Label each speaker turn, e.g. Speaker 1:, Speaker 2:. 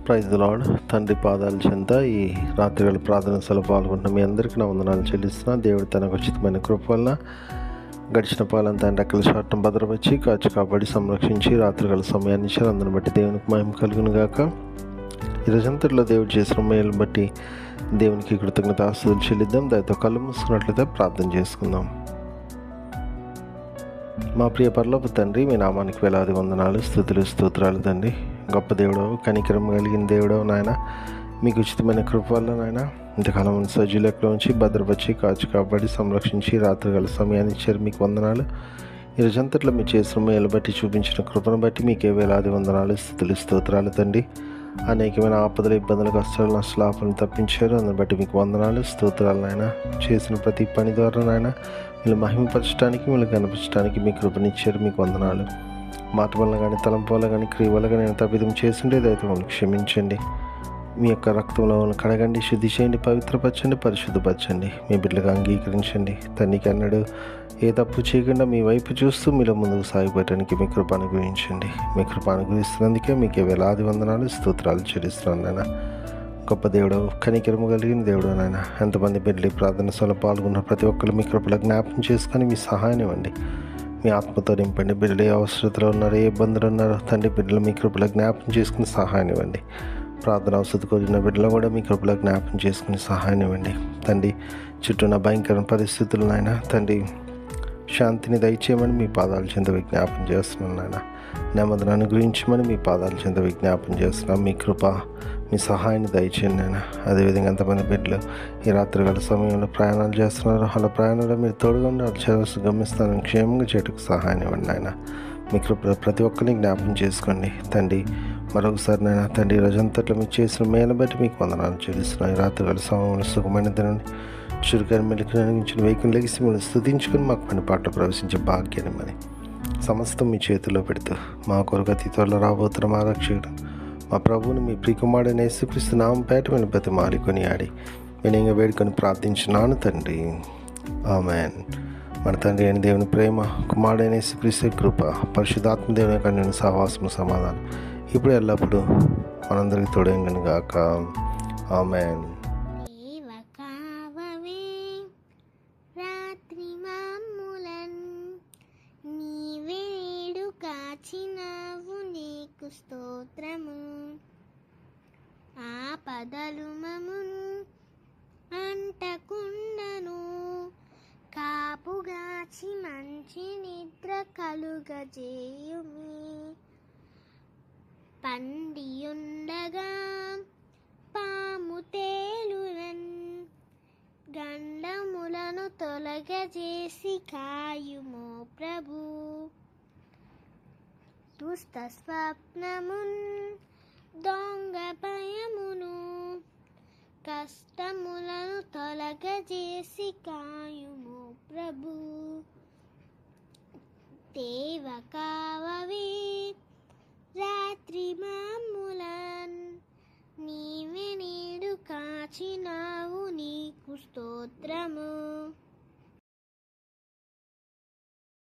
Speaker 1: Praise the lord. తండ్రి పాదాల చెంత ఈ రాత్రివేళ ప్రార్థన సభలో పాల్గొంటున్న మీ అందరికీ నా వందనాలు చెల్లిస్తున్నా. దేవుడు తనకు ఉచితమైన కృప వలన గడిచిన పాలంతా ఆయన రెక్కల చాటున భద్రపరిచి కాచి కాపాడి సంరక్షించి రాత్రికాల సమయాన్ని ఇచ్చారు. అందుని బట్టి దేవునికి మహిమ కలుగును గాక. ఈ రోజంతట్లో దేవుడు చేసిన మేలు బట్టి దేవునికి కృతజ్ఞతాస్తుతులు చెల్లిద్దాం. దయతో కళ్ళు మూసుకున్నట్లయితే ప్రార్థన చేసుకుందాం. మా ప్రియ పరలోక తండ్రి, మీ నామానికి వేలాది వందనాలు, స్తుతులు స్తోత్రాలు తండ్రి. గొప్ప దేవుడవు, కనికరం కలిగిన దేవుడవు నాయన, మీకు ఉచితమైన కృప వల్ల నాయన ఇంతకాలం సజీలకులో ఉంచి భద్రపరిచి కాచి కాపాడి సంరక్షించి రాత్రికాల సమయాన్ని ఇచ్చారు. మీకు వందనాలు. ఈ రోజంతట్లో మీరు చేసిన మేలు బట్టి చూపించిన కృపను బట్టి మీకే వేలాది వందనాలు, స్తుతులు స్తోత్రాలు తండ్రి. అనేకమైన ఆపదలు, ఇబ్బందులు, కష్టాలు, నష్టలాభాలను తప్పించారు. అందుని బట్టి మీకు వందనాలు, స్తోత్రాలు నాయన. చేసిన ప్రతి పని ద్వారా నాయన వీళ్ళు మహిమపరచడానికి, వీళ్ళు కనిపించడానికి మీ కృపనిచ్చారు. మీకు వందనాలు. మాట వల్ల కానీ, తలంపు వల్ల కానీ, క్రియ వల్ల కానీ నేను తప్పిదం చేసిండేది అయితే మమ్మల్ని క్షమించండి. మీ యొక్క రక్తంలో కడగండి, శుద్ధి చేయండి, పవిత్రపరచండి, పరిశుద్ధపరచండి. మీ బిడ్డలుగా అంగీకరించండి. తండ్రికి అన్నాడు ఏ తప్పు చేయకుండా మీ వైపు చూస్తూ మీలో ముందుకు సాగిపోయడానికి మీ కృప అనుగ్రహించండి. మీ కృప అనుగ్రహిస్తున్నందుకే మీకే వేలాది వందనాలు, స్తోత్రాలు చెల్లిస్తున్నాను నాయన. గొప్ప దేవుడు, కనికరము కలిగిన దేవుడు నాయన. ఎంతమంది బిడ్డలు ప్రార్థన సభలో పాల్గొన్న ప్రతి ఒక్కరు మీ కృపలో జ్ఞాపకం చేసుకొని మీ సహాయం ఇవ్వండి. మీ ఆత్మతో నింపండి. బిడ్డలు ఏ అవసరతలో ఉన్నారో, ఏ ఇబ్బందులు ఉన్నారో తండ్రి బిడ్డలు మీ కృపలో జ్ఞాపకం చేసుకుని సహాయం ఇవ్వండి. ప్రార్థన అవసరం కోరిన బిడ్డలు కూడా మీ కృపలో జ్ఞాపకం చేసుకుని సహాయం ఇవ్వండి. తండ్రి చుట్టూ ఉన్న భయంకర పరిస్థితులు నాయన తండ్రి శాంతిని దయచేయమని మీ పాదాల చెంత విజ్ఞాపం చేస్తున్నాను నాయన. నెమ్మదిని అనుగ్రహించమని మీ పాదాల చెంత విజ్ఞాపం చేస్తున్నాం. మీ కృప, మీ సహాయాన్ని దయచేయండి నాయన. అదేవిధంగా ఎంతమంది బిడ్డలు ఈ రాత్రికాల సమయంలో ప్రయాణాలు చేస్తున్నారు, అలా ప్రయాణంలో మీరు తోడుగా ఉండి వాళ్ళు చేరవలసి గమ్యస్థానం క్షేమంగా చేటుకు సహాయం ఇవ్వండి నాయన. మీ కృప ప్రతి ఒక్కరిని జ్ఞాపకం చేసుకోండి తండ్రి. మరొకసారి నాయన తండ్రి రోజంతట్లో మీరు చేసిన మేలు బట్టి మీకు వందనాలు చెల్లిస్తున్నాను. ఈ రాత్రికాల సమయంలో సుఖమైన దినండి చురుకైన మెలికి అనిపించిన వేకుని లెగిసి మిమ్మల్ని స్తుతించుకొని మాకు పని పాట ప్రవేశించే భాగ్యాన్ని మరి సమస్తం మీ చేతిలో పెడుతూ మా కొరకు అతి త్వరలో రాబోతున్న మా రక్షకుడు మా ప్రభువుని మీ ప్రియకుమారుడైన యేసుక్రీస్తు నామం పేట మేము బతిమాలుకొని ఆడి వినయంగా వేడుకొని ప్రార్థించున్నాను తండ్రి. ఆమేన్. మన తండ్రి అయిన దేవుని ప్రేమ, కుమారుడైన యేసుక్రీస్తు కృప, పరిశుద్ధాత్మ దేవుని యొక్క అన్యోన్య సహవాసము, సమాధానం ఇప్పుడు ఎల్లప్పుడూ మనందరికీ తోడైండును గాక. ఆమేన్.
Speaker 2: కాచినవు నీకు స్తోత్రము. ఆపదలు మమును అంటకుండను, కాపుగాచి మంచి నిద్ర కలుగజేయుమి. పండియుండగా పాము తేలునన్, గండములను తొలగజేసి కాయుమో ప్రభు. దుష్ట స్వప్నమున్ దొంగ భయమును, కష్టములను తొలగజేసి కాయుము ప్రభు. దేవ కావవే రాత్రి మాములన్, నీవే నేడు కాచినావు నీకు స్తోత్రము.